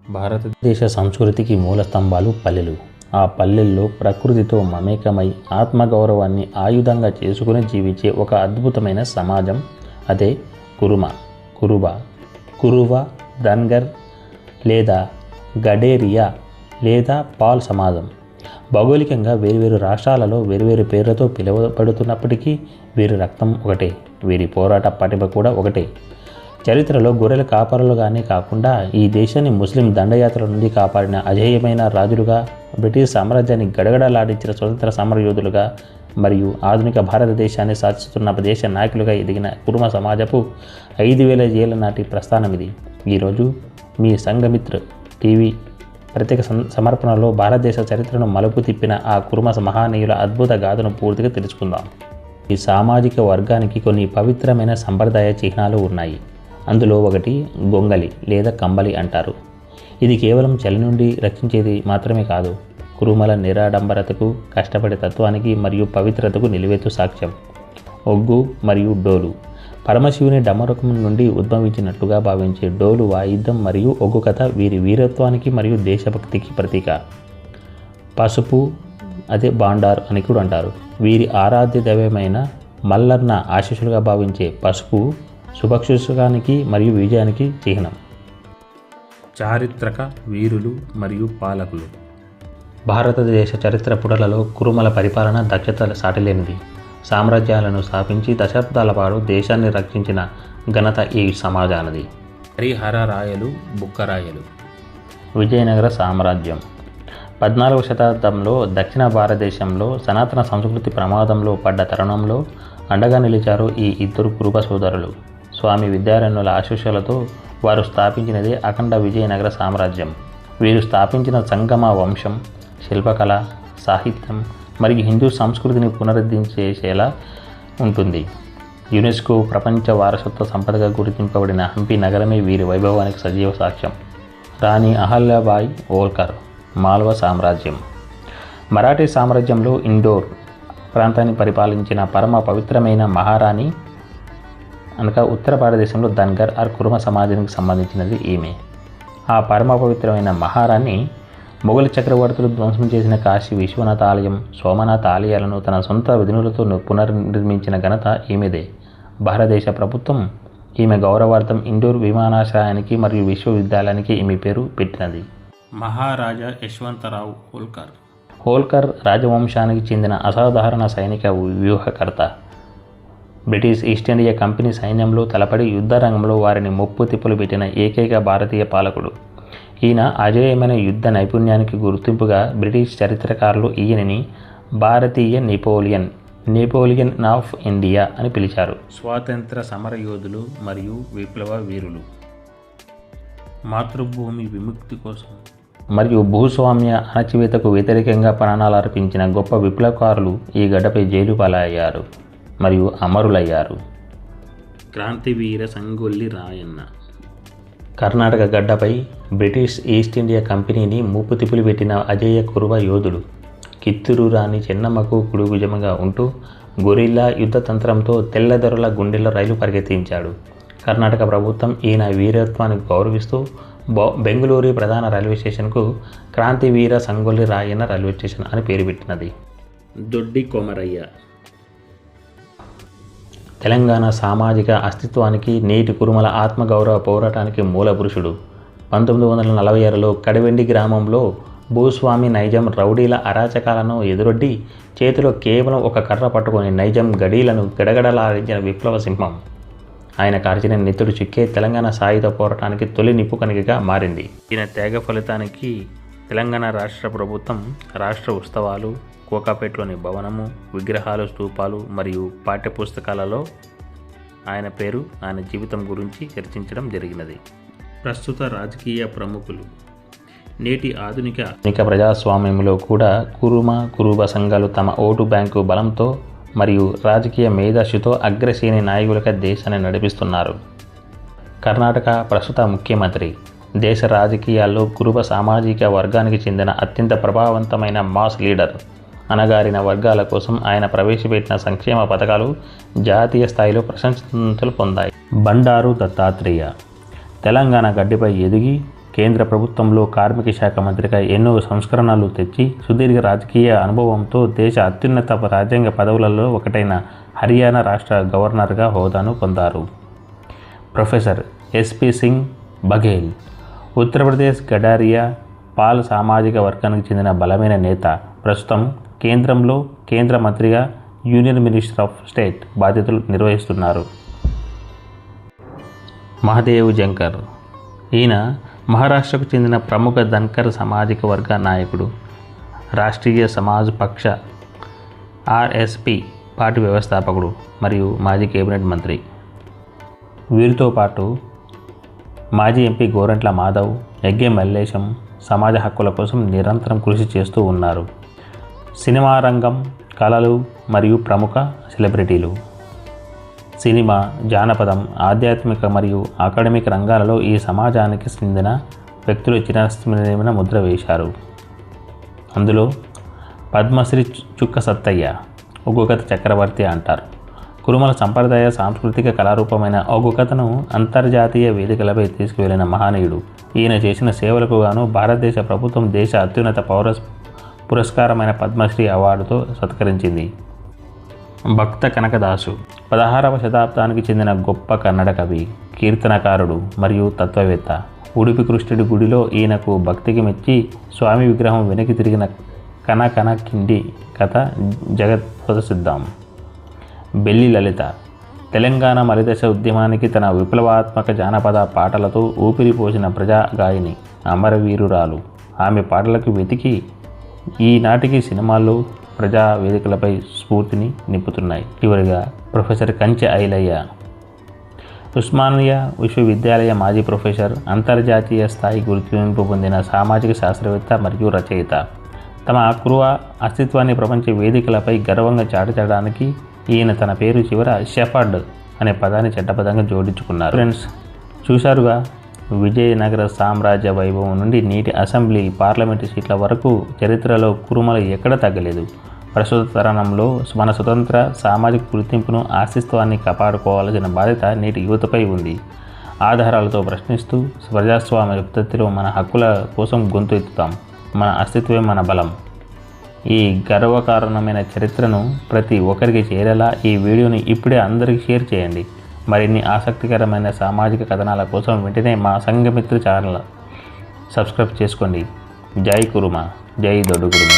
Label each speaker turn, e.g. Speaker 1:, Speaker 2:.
Speaker 1: భారతదేశ సంస్కృతికి మూల స్తంభాలు పల్లెలు. ఆ పల్లెల్లో ప్రకృతితో మమేకమై ఆత్మగౌరవాన్ని ఆయుధంగా చేసుకుని జీవించే ఒక అద్భుతమైన సమాజం అదే కురువ, ధన్గర్ లేదా గడేరియా లేదా పాల్ సమాజం. భౌగోళికంగా వేర్వేరు రాష్ట్రాలలో వేర్వేరు పేర్లతో పిలువబడుతున్నప్పటికీ వీరి రక్తం ఒకటే, వీరి పోరాట పటిమ కూడా ఒకటే. చరిత్రలో గొర్రెల కాపరులుగానే కాకుండా ఈ దేశాన్ని ముస్లిం దండయాత్రల నుండి కాపాడిన అజేయమైన రాజులుగా, బ్రిటిష్ సామ్రాజ్యాన్ని గడగడలాడించిన స్వతంత్ర సమరయోధులుగా మరియు ఆధునిక భారతదేశాన్ని శాసిస్తున్న దేశ నాయకులుగా ఎదిగిన కురుమ సమాజపు 5000 ఏళ్ల నాటి ప్రస్థానం ఇది. ఈరోజు మీ సంఘమిత్ర టీవీ ప్రత్యేక సమర్పణలో భారతదేశ చరిత్రను మలుపు తిప్పిన ఆ కురుమ మహానీయుల అద్భుత గాథను పూర్తిగా తెలుసుకుందాం. ఈ సామాజిక వర్గానికి కొన్ని పవిత్రమైన సంప్రదాయ చిహ్నాలు ఉన్నాయి. అందులో ఒకటి గొంగలి లేదా కంబలి అంటారు. ఇది కేవలం చలి నుండి రక్షించేది మాత్రమే కాదు, కురుమల నిరాడంబరతకు, కష్టపడే తత్వానికి మరియు పవిత్రతకు నిలువెత్తు సాక్ష్యం. ఒగ్గు మరియు డోలు. పరమశివుని డమరుకం నుండి ఉద్భవించినట్టుగా భావించే డోలు వాయిద్యం మరియు ఒగ్గు కథ వీరి వీరత్వానికి మరియు దేశభక్తికి ప్రతీక. పసుపు అదే బాండార్ అని కూడా అంటారు. వీరి ఆరాధ్య దైవమైన మల్లన్న ఆశీస్సులుగా భావించే పసుపు శుభక్షుషానికి మరియు విజయానికి చిహ్నం. చారిత్రక వీరులు మరియు పాలకులు. భారతదేశ చరిత్ర పుటలలో కురుమల పరిపాలన దక్షత సాటిలేనిది. సామ్రాజ్యాలను స్థాపించి దశాబ్దాల పాటు దేశాన్ని రక్షించిన ఘనత ఈ సమాజానిది. హరిహరరాయలు, బుక్కరాయలు. విజయనగర సామ్రాజ్యం 14వ శతాబ్దంలో దక్షిణ భారతదేశంలో సనాతన సంస్కృతి ప్రమాదంలో పడ్డ తరుణంలో అండగా నిలిచారు ఈ ఇద్దరు కురుబ సోదరులు. స్వామి విద్యారణ్యుల ఆశీస్సులతో వారు స్థాపించినదే అఖండ విజయనగర సామ్రాజ్యం. వీరు స్థాపించిన సంగమ వంశం శిల్పకళ, సాహిత్యం మరియు హిందూ సంస్కృతిని పునరుద్ధరించేలా ఉంటుంది. యునెస్కో ప్రపంచ వారసత్వ సంపదగా గుర్తింపబడిన హంపి నగరమే వీరి వైభవానికి సజీవ సాక్ష్యం. రాణి అహల్యాబాయి హోల్కర్. మాల్వా సామ్రాజ్యం. మరాఠీ సామ్రాజ్యంలో ఇండోర్ ప్రాంతాన్ని పరిపాలించిన పరమ పవిత్రమైన మహారాణి అనగా ఉత్తర భారతదేశంలో ధన్గర్ కురుమ సమాజానికి సంబంధించినది ఈమె. ఆ పరమ పవిత్రమైన మహారాణి మొఘల్ చక్రవర్తులు ధ్వంసం చేసిన కాశీ విశ్వనాథ ఆలయం, సోమనాథ ఆలయాలను తన సొంత విధులతో పునర్నిర్మించిన ఘనత ఈమెదే. భారతదేశ ప్రభుత్వం ఈమె గౌరవార్థం ఇండోర్ విమానాశ్రయానికి మరియు విశ్వవిద్యాలయానికి ఈమె పేరు పెట్టినది. మహారాజా యశ్వంతరావు హోల్కర్ రాజవంశానికి చెందిన అసాధారణ సైనిక వ్యూహకర్త. బ్రిటిష్ ఈస్ట్ ఇండియా కంపెనీ సైన్యంలో తలపడి యుద్ధ రంగంలో వారిని ముప్పు తిప్పులు పెట్టిన ఏకైక భారతీయ పాలకుడు. ఈయన అజేయమైన యుద్ధ నైపుణ్యానికి గుర్తింపుగా బ్రిటిష్ చరిత్రకారులు ఈయనని భారతీయ నెపోలియన్ ఆఫ్ ఇండియా అని పిలిచారు. స్వాతంత్ర సమరయోధులు మరియు విప్లవ వీరులు. మాతృభూమి విముక్తి కోసం మరియు భూస్వామ్య అణచివేతకు వ్యతిరేకంగా ప్రాణాలు అర్పించిన గొప్ప విప్లవకారులు ఈ గడ్డపై జైలు పాలయ్యారు మరియు అమరులయ్యారు. క్రాంతివీర సంగొల్లి రాయన్న. కర్ణాటక గడ్డపై బ్రిటిష్ ఈస్ట్ ఇండియా కంపెనీని ముప్పు తిప్పులు పెట్టిన అజేయ కురువ యోధుడు. కిత్తూరు రాణి చెన్నమ్మకు కుడిభుజంగా ఉంటూ గొరిల్లా యుద్ధ తంత్రంతో తెల్లదొరల గుండెల్లో రైలు పరిగెత్తించాడు. కర్ణాటక ప్రభుత్వం ఈయన వీరత్వాన్ని గౌరవిస్తూ బెంగళూరు ప్రధాన రైల్వే స్టేషన్కు క్రాంతివీర సంగొల్లి రాయన్న రైల్వే స్టేషన్ అని పేరు పెట్టినది. దొడ్డి కొమరయ్య. తెలంగాణ సామాజిక అస్తిత్వానికి, నేటి కురుమల ఆత్మగౌరవ పోరాటానికి మూల పురుషుడు. 1946లో కడివెండి గ్రామంలో భూస్వామి నైజాం రౌడీల అరాచకాలను ఎదురొడ్డి చేతిలో కేవలం ఒక కర్ర పట్టుకొని నైజాం గడీలను గడగడలాడించిన విప్లవ సింహం. ఆయన కార్చిన నెత్తుడు చిక్కే తెలంగాణ సాయుధ పోరాటానికి తొలి నిప్పుకణికగా మారింది. ఈయన త్యాగ ఫలితానికి తెలంగాణ రాష్ట్ర ప్రభుత్వం రాష్ట్ర ఉత్సవాలు, కోకాపేటలోని భవనము, విగ్రహాలు, స్తూపాలు మరియు పాఠ్యపుస్తకాలలో ఆయన పేరు, ఆయన జీవితం గురించి చర్చించడం జరిగినది. ప్రస్తుత రాజకీయ ప్రముఖులు. నేటి ఆధునిక ప్రజాస్వామ్యంలో కూడా కురుబ సంఘాలు తమ ఓటు బ్యాంకు బలంతో మరియు రాజకీయ మేధస్సుతో అగ్రశ్రేణి నాయకులుగా దేశాన్ని నడిపిస్తున్నారు. కర్ణాటక ప్రస్తుత ముఖ్యమంత్రి. దేశ రాజకీయాల్లో కురుబ సామాజిక వర్గానికి చెందిన అత్యంత ప్రభావవంతమైన మాస్ లీడర్. అణగారిన వర్గాల కోసం ఆయన ప్రవేశపెట్టిన సంక్షేమ పథకాలు జాతీయ స్థాయిలో ప్రశంసలు పొందాయి. బండారు దత్తాత్రేయ. తెలంగాణ గడ్డిపై ఎదిగి కేంద్ర ప్రభుత్వంలో కార్మిక శాఖ మంత్రిగా ఎన్నో సంస్కరణలు తెచ్చి సుదీర్ఘ రాజకీయ అనుభవంతో దేశ అత్యున్నత రాజ్యాంగ పదవులలో ఒకటైన హర్యానా రాష్ట్ర గవర్నర్గా హోదాను పొందారు. ప్రొఫెసర్ ఎస్పి సింగ్ బఘేల్ ఉత్తరప్రదేశ్ గడారియా పాల్ సామాజిక వర్గానికి చెందిన బలమైన నేత. ప్రస్తుతం కేంద్రంలో కేంద్ర మంత్రిగా యూనియన్ మినిస్టర్ ఆఫ్ స్టేట్ బాధ్యతలు నిర్వహిస్తున్నారు. మహదేవ్ జంకర్ ఈయన మహారాష్ట్రకు చెందిన ప్రముఖ ధన్కర్ సామాజిక వర్గ నాయకుడు. రాష్ట్రీయ సమాజ్ పక్ష ఆర్ఎస్పి పార్టీ వ్యవస్థాపకుడు మరియు మాజీ కేబినెట్ మంత్రి. వీరితో పాటు మాజీ ఎంపీ గోరంట్ల మాధవ్, ఎగ్గే మల్లేశం సమాజ హక్కుల కోసం నిరంతరం కృషి చేస్తూ ఉన్నారు. సినిమా రంగం, కళలు మరియు ప్రముఖ సెలబ్రిటీలు. సినిమా, జానపదం, ఆధ్యాత్మిక మరియు అకాడమిక్ రంగాలలో ఈ సమాజానికి చెందిన వ్యక్తులు చిరస్మరణీయమైన ముద్ర వేశారు. అందులో పద్మశ్రీ చుక్క సత్తయ్య, ఒగ్గుకథ చక్రవర్తి అంటారు. కురుమల సంప్రదాయ సాంస్కృతిక కళారూపమైన ఒగ్గుకథను అంతర్జాతీయ వేదికలపై తీసుకువెళ్లిన మహనీయుడు. ఈయన చేసిన సేవలకు గాను భారతదేశ ప్రభుత్వం దేశ అత్యున్నత పురస్కారమైన పద్మశ్రీ అవార్డుతో సత్కరించింది. భక్త కనకదాసు 16వ శతాబ్దానికి చెందిన గొప్ప కన్నడ కవి, కీర్తనకారుడు మరియు తత్వవేత్త. ఉడుపి కృష్ణుడి గుడిలో ఈయనకు భక్తికి మెచ్చి స్వామి విగ్రహం వెనక్కి తిరిగిన కన కిండి కథ జగత్ ప్రసిద్ధం. బెల్లి లలిత తెలంగాణ మలిదశ ఉద్యమానికి తన విప్లవాత్మక జానపద పాటలతో ఊపిరి పోసిన ప్రజా గాయని, అమరవీరురాలు. ఆమె పాటలకు వెతికి ఈనాటికి సినిమాల్లో, ప్రజా వేదికలపై స్ఫూర్తిని నింపుతున్నాయి. చివరిగా ప్రొఫెసర్ కంచె ఐలయ్య ఉస్మానియా విశ్వవిద్యాలయ మాజీ ప్రొఫెసర్, అంతర్జాతీయ స్థాయి గుర్తింపు పొందిన సామాజిక శాస్త్రవేత్త మరియు రచయిత. తమ కురువ అస్తిత్వాన్ని ప్రపంచ వేదికలపై గర్వంగా చాటడానికి ఈయన తన పేరు చివర షెఫర్డ్ అనే పదాన్ని చట్టబద్ధంగా జోడించుకున్నారు. ఫ్రెండ్స్, చూశారుగా విజయనగర సామ్రాజ్య వైభవం నుండి నేటి అసెంబ్లీ, పార్లమెంటు సీట్ల వరకు చరిత్రలో కురుమలు ఎక్కడ తగ్గలేదు. ప్రస్తుత తరుణంలో మన స్వతంత్ర సామాజిక గుర్తింపును, అస్తిత్వాన్ని కాపాడుకోవాల్సిన బాధ్యత నేటి యువతపై ఉంది. ఆధారాలతో ప్రశ్నిస్తూ ప్రజాస్వామ్య పద్ధతిలో మన హక్కుల కోసం గొంతు ఎత్తుతాం. మన అస్తిత్వమే మన బలం. ఈ గర్వకారణమైన చరిత్రను ప్రతి ఒక్కరికి చేరేలా ఈ వీడియోని ఇప్పుడే అందరికీ షేర్ చేయండి. మరిన్ని ఆసక్తికరమైన సామాజిక కథనాల కోసం వెంటనే మా సంఘమిత్ర ఛానల్ సబ్స్క్రైబ్ చేసుకోండి. జై కురుమ, జై దొడ్డు కురుమ.